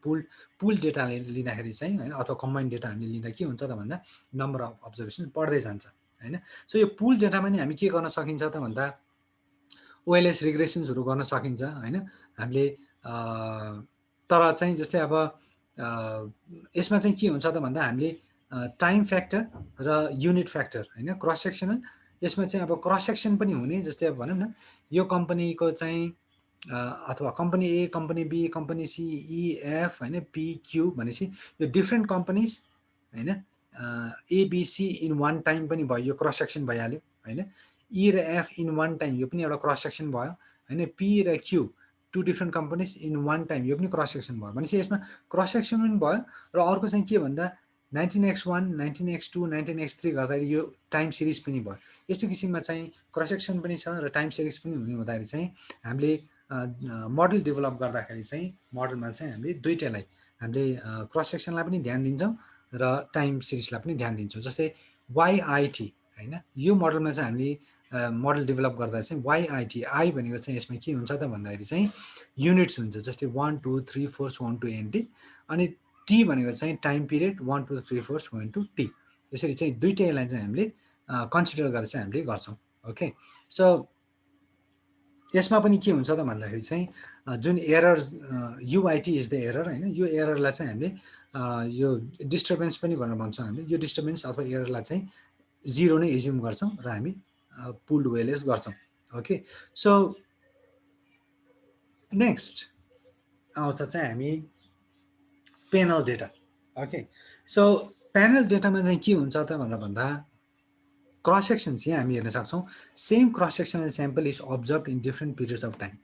पुल डेटा लिँदाखेरि चाहिँ होइन, अथवा कम्बाइन्ड डेटा हामीले लिँदा के हुन्छ त भन्दा नम्बर अफ अब्जर्भेसन बढ्दै जान्छ होइन। सो यो पुल डेटामा नि हामी के गर्न सकिन्छ त भन्दा ओएलएस रिग्रेसन्सहरू गर्न सकिन्छ होइन हामीले। तर चाहिँ जस्तै अब यसमा चाहिँ के हुन्छ त भन्दा हामीले टाइम फ्याक्टर र युनिट फ्याक्टर होइन, क्रस सेक्सनल, यसमा चाहिँ अब क्रस सेक्सन पनि हुने। जस्तै अब भनौँ न यो कम्पनीको चाहिँ अथवा company A, company B, company C, E, F होइन, पी, क्यू भनेपछि यो डिफ्रेन्ट कम्पनीज होइन, एबिसी इन वान टाइम पनि भयो, यो क्रस सेक्सन भइहाल्यो होइन। ई र एफ इन वान टाइम यो पनि एउटा क्रस सेक्सन भयो होइन। पी र Q 2 different companies in one time यो पनि क्रस सेक्सन भयो भनेपछि यसमा क्रस सेक्सन पनि भयो। र अर्को चाहिँ के भन्दा 19x1, 19x2, 19x3 गर्दाखेरि यो टाइम सिरिज पनि भयो। यस्तो किसिममा चाहिँ क्रस सेक्सन पनि छ र टाइम सिरिज पनि हुने हुँदाखेरि चाहिँ हामीले मोडल डेभलप गर्दाखेरि चाहिँ मोडलमा चाहिँ हामीले दुइटैलाई हामीले क्रस सेक्सनलाई पनि ध्यान दिन्छौँ र टाइम सिरिजलाई पनि ध्यान दिन्छौँ। जस्तै वाइआइटी होइन, यो मोडलमा चाहिँ हामीले मोडल डेभलप गर्दा चाहिँ वाइआइटी, आई भनेको चाहिँ यसमा के हुन्छ त भन्दाखेरि चाहिँ युनिट्स हुन्छ। जस्तै 1 2 3 4 so on to NT, अनि टी भनेको चाहिँ time period 1 2 3 4 so on to T। यसरी चाहिँ दुइटैलाई चाहिँ हामीले कन्सिडर गरेर चाहिँ हामीले गर्छौँ। ओके, सो यसमा पनि के हुन्छ त भन्दाखेरि चाहिँ जुन एरर युआइटी इज द एरर होइन, यो एररलाई चाहिँ हामीले यो डिस्टर्बेन्स पनि भनेर भन्छौँ हामीले। यो डिस्टर्बेन्स अथवा एररलाई चाहिँ जिरो नै एज्युम गर्छौँ र हामी पुल्ड वेलेस गर्छौँ। ओके, सो नेक्स्ट आउँछ चाहिँ हामी panel data. Okay, so panel डेटामा चाहिँ के हुन्छ त भनेर भन्दा क्रस सेक्सन चाहिँ हामी हेर्न सक्छौँ। Same cross sectional sample is observe in different periods of time.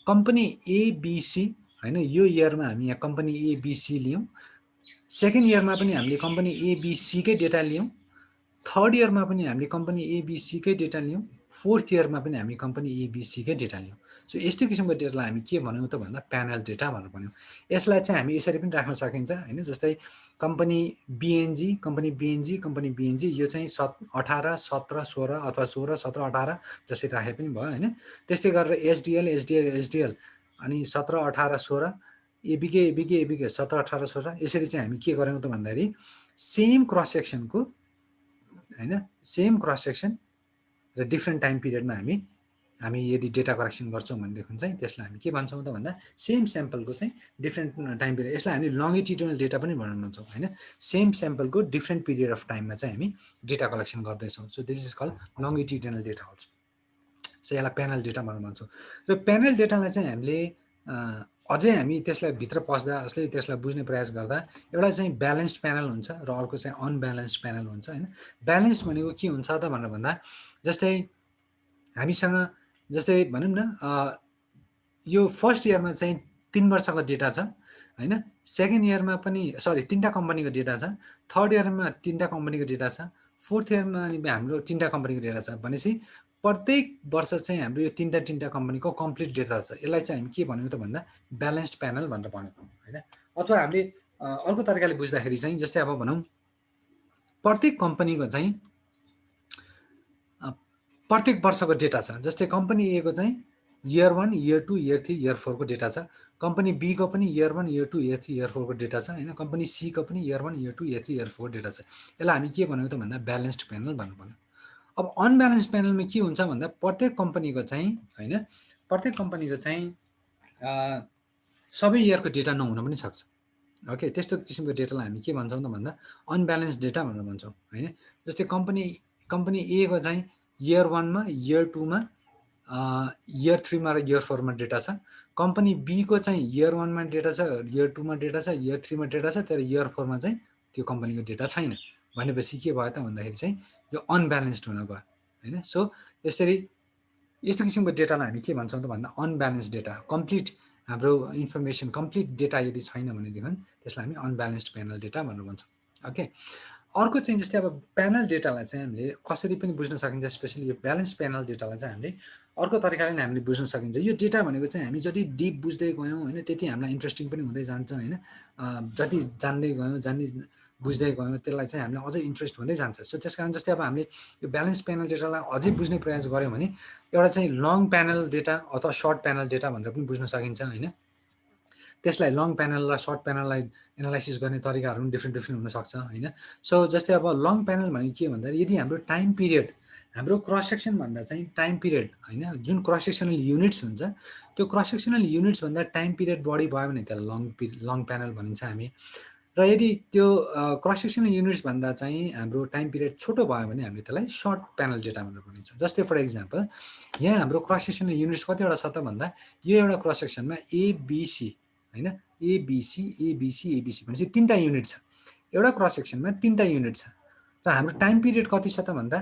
Company ABC होइन, यो इयरमा हामी यहाँ कम्पनी एबिसी लियौँ, सेकेन्ड इयरमा पनि हामीले कम्पनी एबिसीकै डेटा लियौँ, थर्ड इयरमा पनि हामीले कम्पनी एबिसीकै डेटा लियौँ, फोर्थ इयरमा पनि हामी कम्पनी एबिसीकै डेटा लियौँ। सो यस्तो किसिमको डेटालाई हामी के भन्यौँ त भन्दा प्यानल डेटा भनेर भन्यौँ। यसलाई चाहिँ हामी यसरी पनि राख्न सकिन्छ होइन, जस्तै कम्पनी बिएनजी, कम्पनी बिएनजी, कम्पनी बिएनजी, यो चाहिँ 18 17 16 अथवा 16 17 18 जसरी राखे पनि भयो होइन। त्यस्तै गरेर एसडिएल एसडिएल एसडिएल अनि 17 18 16, एबिके एबिके एबिके 17 18 16, यसरी चाहिँ हामी के गऱ्यौँ त भन्दाखेरि सेम क्रस सेक्सनको होइन, सेम क्रस सेक्सन र डिफ्रेन्ट टाइम पिरियडमा हामी यदि डेटा कलेक्सन गर्छौँ भनेदेखि चाहिँ त्यसलाई हामी के भन्छौँ त भन्दा सेम स्याम्पलको चाहिँ डिफ्रेन्ट टाइम पिरियड, यसलाई हामी लङ्गिट्युडनल डेटा पनि भन्न भन्छौँ होइन। सेम स्याम्पलको डिफ्रेन्ट पिरियड अफ टाइममा चाहिँ हामी डेटा कलेक्सन गर्दैछौँ। So this is called longitudinal data also. सो यसलाई प्यानल डेटा भनेर भन्छौँ। र प्यानल डेटालाई चाहिँ हामीले अझै हामी त्यसलाई भित्र पस्दा जसले त्यसलाई बुझ्ने प्रयास गर्दा एउटा चाहिँ ब्यालेन्स्ड प्यानल हुन्छ र अर्को चाहिँ अनब्यालेन्स्ड प्यानल हुन्छ होइन। ब्यालेन्स्ड भनेको के हुन्छ त भनेर भन्दा जस्तै हामीसँग जस्तै भनौँ न यो फर्स्ट इयरमा चाहिँ 3 वर्षको डेटा छ होइन, सेकेन्ड इयरमा पनि सरी 3टा कम्पनीको डेटा छ, थर्ड इयरमा 3टा कम्पनीको डेटा छ, फोर्थ इयरमा अनि हाम्रो 3टा कम्पनीको डेटा छ। भनेपछि प्रत्येक वर्ष चाहिँ हाम्रो यो 3टा कम्पनीको कम्प्लिट डेटा छ। यसलाई चाहिँ हामी के भन्यौँ त भन्दा ब्यालेन्स्ड प्यानल भनेर भन्यौँ होइन। अथवा हामीले अर्को तरिकाले बुझ्दाखेरि चाहिँ जस्तै अब भनौँ प्रत्येक कम्पनीको चाहिँ प्रत्येक वर्षको डेटा छ। जस्तै कम्पनी ए को चाहिँ इयर 1 इयर 2 इयर 3 इयर 4 को डेटा छ, कम्पनी बी को पनि इयर 1 इयर 2 इयर 3 इयर 4 को डेटा छ होइन, कम्पनी सी को पनि year 1 year 2 year 3 year 4 data छ। यसलाई हामी के भन्यौँ त भन्दा ब्यालेन्स्ड प्यानल भन्नु पर्यो। अब अनब्यालेन्स्ड प्यानलमा के हुन्छ भन्दा प्रत्येक कम्पनीको चाहिँ होइन, प्रत्येक कम्पनीको चाहिँ सबै इयरको डेटा नहुन पनि सक्छ। ओके, त्यस्तो किसिमको डेटालाई हामी के भन्छौँ त भन्दा अनब्यालेन्स्ड डेटा भनेर भन्छौँ होइन। जस्तै कम्पनी ए को चाहिँ इयर 1मा इयर 2मा इयर 3मा र इयर 4मा डेटा छ, कम्पनी बी को चाहिँ इयर 1मा डेटा छ, इयर 2मा डेटा छ, इयर 3मा डेटा छ, तर इयर 4मा चाहिँ त्यो कम्पनीको डेटा छैन। भनेपछि के भयो त भन्दाखेरि चाहिँ यो अनब्यालेन्स्ड हुन गयो होइन। सो यसरी यस्तो किसिमको डेटालाई हामी के भन्छौँ त भन्दा अनब्यालेन्स्ड डेटा, कम्प्लिट हाम्रो इन्फर्मेसन कम्प्लिट डेटा यदि छैन भनेदेखि त्यसलाई हामी अनब्यालेन्स्ड प्यानल डेटा भनेर भन्छौँ। ओके, अर्को चाहिँ जस्तै अब प्यानल डेटालाई चाहिँ हामीले कसरी पनि बुझ्न सकिन्छ, स्पेसली यो ब्यालेन्स प्यानल डेटालाई चाहिँ हामीले अर्को तरिकाले नै हामीले बुझ्न सकिन्छ। यो डेटा भनेको चाहिँ हामी जति डिप बुझ्दै गयौँ होइन त्यति हामीलाई इन्ट्रेस्टिङ पनि हुँदै जान्छ होइन। जति जान्दै गयौँ बुझ्दै गयौँ त्यसलाई चाहिँ हामीलाई अझै इन्ट्रेस्ट हुँदै जान्छ। सो त्यस कारण जस्तै अब हामीले यो ब्यालेन्स प्यानल डेटालाई अझै बुझ्ने प्रयास गऱ्यौँ भने एउटा चाहिँ लङ प्यानल डेटा अथवा सर्ट प्यानल डेटा भनेर पनि बुझ्न सकिन्छ होइन। त्यसलाई लङ प्यानल र सर्ट प्यानललाई एनालाइसिस गर्ने तरिकाहरू पनि डिफ्रेन्ट हुनसक्छ होइन। सो जस्तै अब लङ प्यानल भनेको के भन्दा यदि हाम्रो टाइम पिरियड हाम्रो क्रस सेक्सन भन्दा चाहिँ टाइम पिरियड होइन, जुन क्रस सेक्सनल युनिट्स हुन्छ त्यो क्रस सेक्सनल युनिट्स भन्दा टाइम पिरियड बढी भयो भने त्यसलाई लङ प्यानल भनिन्छ हामी। र यदि त्यो क्रस सेक्सनल युनिट्स भन्दा चाहिँ हाम्रो टाइम पिरियड छोटो भयो भने हामीले त्यसलाई सर्ट प्यानल डेटा भनेर भनिन्छ। जस्तै फर इक्जाम्पल यहाँ हाम्रो क्रस सेक्सनल युनिट्स कतिवटा छ त भन्दा यो एउटा क्रस सेक्सनमा एबिसी होइन, एबिसी एबिसी एबिसी भनेपछि 3टा युनिट छ, एउटा क्रस सेक्सनमा 3टा युनिट छ र हाम्रो टाइम पिरियड कति छ त भन्दा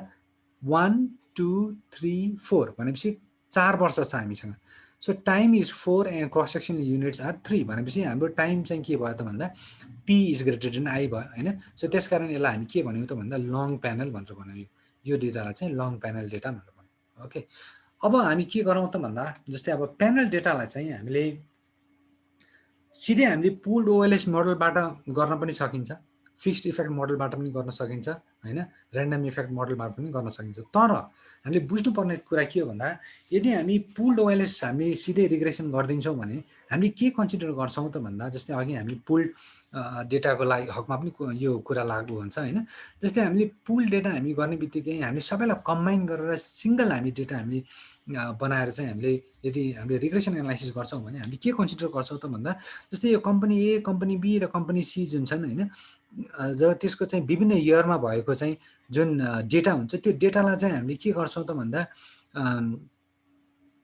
1 2 3 4 भनेपछि 4 वर्ष छ हामीसँग। So time is 4 and cross sectional units are 3 भनेपछि हाम्रो टाइम चाहिँ के भयो त भन्दा t is greater than i भयो होइन। सो त्यस कारण यसलाई हामी के भन्यौँ त भन्दा लङ प्यानल भनेर भन्यौँ। यो डेटालाई चाहिँ लङ प्यानल डेटा भनेर भन्यौँ। ओके, अब हामी के गरौँ त भन्दा जस्तै अब प्यानल डेटालाई चाहिँ हामीले सिधै हामीले पुल्ड ओएलएस मोडलबाट गर्न पनि सकिन्छ, फिक्स्ड इफेक्ट मोडलबाट पनि गर्न सकिन्छ, होइन, ऱ्यान्डम इफेक्ट मोडलबाट पनि गर्न सकिन्छ। तर हामीले बुझ्नुपर्ने कुरा के हो भन्दा यदि हामी पुल्ड ओएलएस हामी सिधै रिग्रेसन गरिदिन्छौँ भने हामी के कन्सिडर गर्छौँ त भन्दा जस्तै अघि हामी पुल्ड डेटाको लागि हकमा पनि यो कुरा लागु हुन्छ, होइन। जस्तै हामीले पुल्ड डेटा हामी गर्ने बित्तिकै हामीले सबैलाई कम्बाइन गरेर सिङ्गल हामी डेटा हामी बनाएर चाहिँ हामीले यदि हामीले रिग्रेसन एनालाइसिस गर्छौँ भने हामी के कन्सिडर गर्छौँ त भन्दा जस्तै यो कम्पनी ए, कम्पनी बी र कम्पनी सी जुन छन्, होइन, जब त्यसको चाहिँ विभिन्न इयरमा भएको चाहिँ जुन डेटा हुन्छ त्यो डेटालाई चाहिँ हामीले के गर्छौँ त भन्दा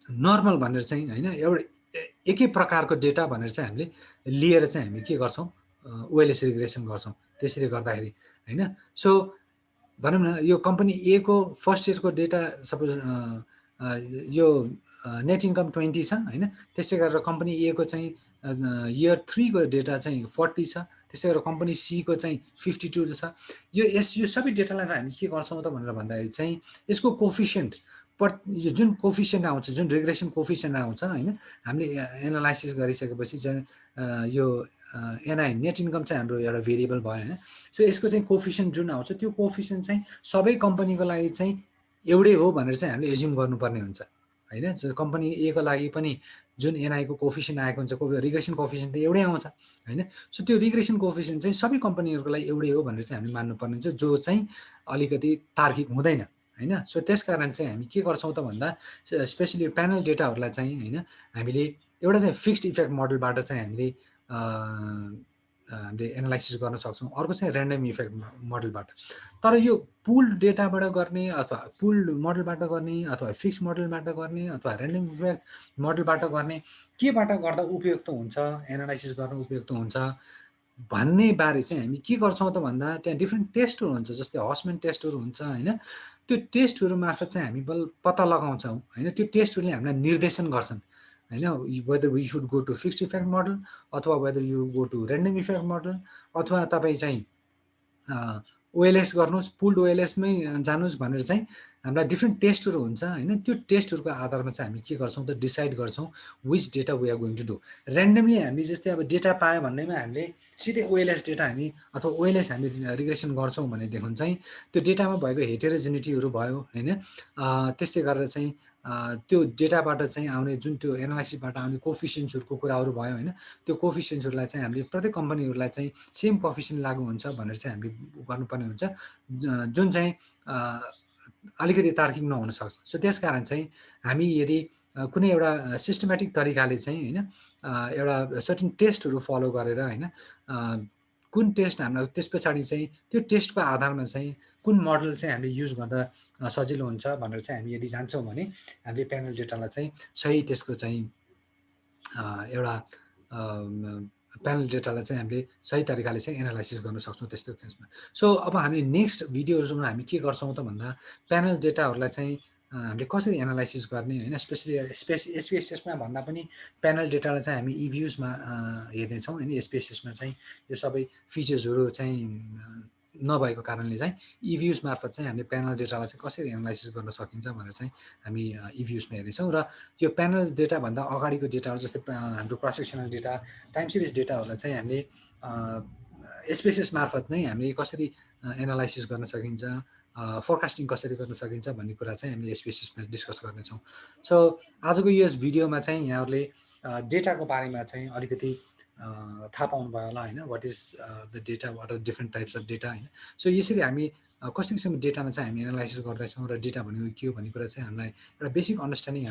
नर्मल भनेर चाहिँ, होइन, एउटा एकै प्रकारको डेटा भनेर चाहिँ हामीले लिएर चाहिँ हामी के गर्छौँ, ओएलएस रिग्रेसन गर्छौँ। त्यसरी गर्दाखेरि, होइन, सो भनौँ न यो कम्पनी ए को फर्स्ट इयरको डेटा सपोज यो नेट इन्कम 20 छ, होइन, त्यसै गरेर कम्पनी ए को चाहिँ इयर 3 को डेटा चाहिँ 40 छ, त्यसै गरेर कम्पनी सी को चाहिँ 52 छ। यो सबै डेटालाई चाहिँ हामी के गर्छौँ त भनेर भन्दाखेरि चाहिँ यसको कोफिसियन्ट यो जुन कोफिसियन्ट आउँछ, जुन रिग्रेसन कोफिसियन्ट आउँछ, होइन, हामीले एनालाइसिस गरिसकेपछि चाहिँ यो एनआई नेट इन्कम चाहिँ हाम्रो एउटा भेरिएबल भयो, होइन। सो यसको चाहिँ कोफिसियन्ट जुन आउँछ त्यो कोफिसियन्ट चाहिँ सबै कम्पनीको लागि चाहिँ एउटै हो भनेर चाहिँ हामीले एज्युम गर्नुपर्ने हुन्छ, होइन। कम्पनी ए को लागि पनि जुन एनआईको कोफिसियन्ट आएको हुन्छ, रिग्रेसन कोफिसियन्ट त एउटै आउँछ, होइन। सो त्यो रिग्रेसन कोफिसियन्ट चाहिँ सबै कम्पनीहरूको लागि एउटै हो भनेर चाहिँ हामीले मान्नुपर्ने हुन्छ, जो चाहिँ अलिकति तार्किक हुँदैन, होइन। सो त्यस कारण चाहिँ हामी के गर्छौँ त भन्दा स्पेसली प्यानल डेटाहरूलाई चाहिँ, होइन, हामीले एउटा चाहिँ फिक्स्ड इफेक्ट मोडलबाट चाहिँ हामीले हामीले एनालाइसिस गर्न सक्छौँ, अर्को चाहिँ ऱ्यान्डम इफेक्ट मोडलबाट। तर यो पुल्ड डेटाबाट गर्ने अथवा पुल्ड मोडलबाट गर्ने अथवा फिक्स मोडलबाट गर्ने अथवा ऱ्यान्डम इफेक्ट मोडलबाट गर्ने केबाट गर्दा उपयुक्त हुन्छ, एनालाइसिस गर्न उपयुक्त हुन्छ भन्ने बारे चाहिँ हामी के गर्छौँ त भन्दा त्यहाँ डिफ्रेन्ट टेस्टहरू हुन्छ, जस्तै हस्मेन टेस्टहरू हुन्छ, होइन। त्यो टेस्टहरू मार्फत चाहिँ हामी बल पत्ता लगाउँछौँ, होइन। त्यो टेस्टहरूले हामीलाई निर्देशन गर्छन्, होइन, whether we should go to fixed effect model अथवा whether you go to random effect model अथवा तपाईँ चाहिँ ओएलएस गर्नुहोस्, पुल्ड ओएलएसमै जानुहोस् भनेर चाहिँ हामीलाई डिफ्रेन्ट टेस्टहरू हुन्छ, होइन। त्यो टेस्टहरूको आधारमा चाहिँ हामी के गर्छौँ त डिसाइड गर्छौँ which data we are going to do. Randomly हामी जस्तै अब डेटा पायो भन्दैमा हामीले सिधै ओएलएस डेटा हामी अथवा ओएलएस हामी रिग्रेसन गर्छौँ भनेदेखि चाहिँ त्यो डेटामा भएको हेटेरोजेनिटीहरू भयो, होइन। त्यसै गरेर चाहिँ त्यो डेटाबाट चाहिँ आउने जुन त्यो एनालाइसिसबाट आउने कोफिसियन्ट्सहरूको कुराहरू भयो, होइन। त्यो कोफिसियन्ट्सहरूलाई चाहिँ हामीले प्रत्येक कम्पनीहरूलाई चाहिँ सेम कोफिसियन्ट लागु हुन्छ भनेर चाहिँ हामीले गर्नुपर्ने हुन्छ, जुन चाहिँ अलिकति तार्किक नहुन सक्छ। सो त्यस कारण चाहिँ हामी यदि कुनै एउटा सिस्टमेटिक तरिकाले चाहिँ, होइन, एउटा सर्टेन टेस्टहरू फलो गरेर, होइन, कुन टेस्ट हामीलाई त्यस पछाडि चाहिँ त्यो टेस्टको आधारमा चाहिँ कुन मोडल चाहिँ हामीले युज गर्दा सजिलो हुन्छ भनेर चाहिँ हामी यदि जान्छौँ भने हामीले प्यानल डेटालाई चाहिँ सही त्यसको चाहिँ एउटा प्यानल डेटालाई चाहिँ हामीले सही तरिकाले चाहिँ एनालाइसिस गर्न सक्छौँ त्यस्तो केसमा। सो अब हामी नेक्स्ट भिडियोहरूमा हामी के गर्छौँ त भन्दा प्यानल डेटाहरूलाई चाहिँ हामीले कसरी एनालाइसिस गर्ने, होइन, स्पेसली एसपिएसएसमा भन्दा पनि प्यानल डेटालाई चाहिँ हामी इभ्युजमा हेर्नेछौँ, होइन। एसपिएसएसमा चाहिँ यो सबै फिचर्सहरू चाहिँ नभएको कारणले चाहिँ इभ्युज मार्फत चाहिँ हामीले प्यानल डेटालाई चाहिँ कसरी एनालाइसिस गर्न सकिन्छ भनेर चाहिँ हामी इभ्युजमा हेर्नेछौँ। र यो प्यानल डेटाभन्दा अगाडिको डेटाहरू जस्तै हाम्रो cross sectional data, time series डेटाहरूलाई चाहिँ हामीले एसपिएसएस मार्फत नै हामीले कसरी एनालाइसिस गर्न सकिन्छ, फोरकास्टिङ कसरी गर्न सकिन्छ भन्ने कुरा चाहिँ हामीले एसपिएसएसमा डिस्कस गर्नेछौँ। सो आजको यस भिडियोमा चाहिँ यहाँहरूले डेटाको बारेमा चाहिँ अलिकति थाहा पाउनुभयो होला, होइन, what is the data, what are different types of data, होइन। सो यसरी हामी कस्तो किसिमको डेटामा चाहिँ हामी एनालाइसिस गर्दैछौँ र डेटा भनेको के हो भन्ने कुरा चाहिँ हामीलाई एउटा बेसिक अन्डरस्ट्यान्डिङ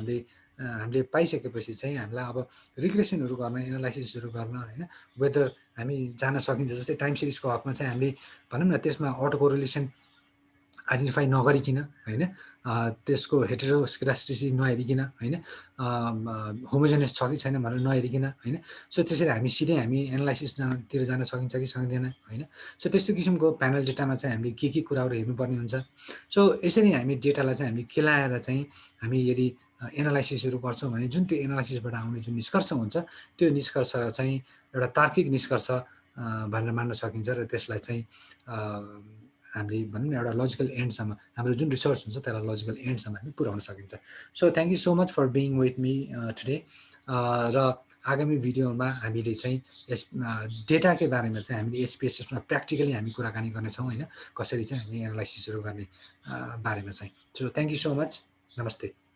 हामीले पाइसकेपछि चाहिँ हामीलाई अब रिग्रेसनहरू गर्न, एनालाइसिसहरू गर्न, होइन, वेदर हामी जान सकिन्छ। जस्तै टाइम सिरिजको हकमा चाहिँ हामीले भनौँ न त्यसमा अटो कोरिलेसन आइडेन्टिफाई नगरिकन, होइन, त्यसको हेटेरोस्केडास्टिसिटी नहेरिकन, होइन, होमोजेनियस छ कि छैन भनेर नहेरिकन, होइन। सो त्यसरी हामी सिधै हामी एनालाइसिसतिर जान सकिन्छ कि सकिँदैन, होइन। सो त्यस्तो किसिमको प्यानल डेटामा चाहिँ हामीले के कुराहरू हेर्नुपर्ने हुन्छ। सो यसरी हामी डेटालाई चाहिँ हामी केलाएर चाहिँ हामी यदि एनालाइसिसहरू गर्छौँ भने जुन त्यो एनालाइसिसबाट आउने जुन निष्कर्ष हुन्छ त्यो निष्कर्ष चाहिँ एउटा तार्किक निष्कर्ष भनेर मान्न सकिन्छ र त्यसलाई चाहिँ हामीले भनौँ न एउटा लजिकल एन्डसम्म हाम्रो जुन रिसर्च हुन्छ त्यसलाई लजिकल एन्डसम्म हामी पुर्याउन सकिन्छ। So thank you so much for being with me today. र आगामी भिडियोमा हामीले चाहिँ यस डेटाकै बारेमा चाहिँ हामीले एसपिएसएसमा प्र्याक्टिकली हामी कुराकानी गर्नेछौँ होइन, कसरी चाहिँ हामी एनालाइसिसहरू गर्ने बारेमा चाहिँ। So thank you so much, नमस्ते।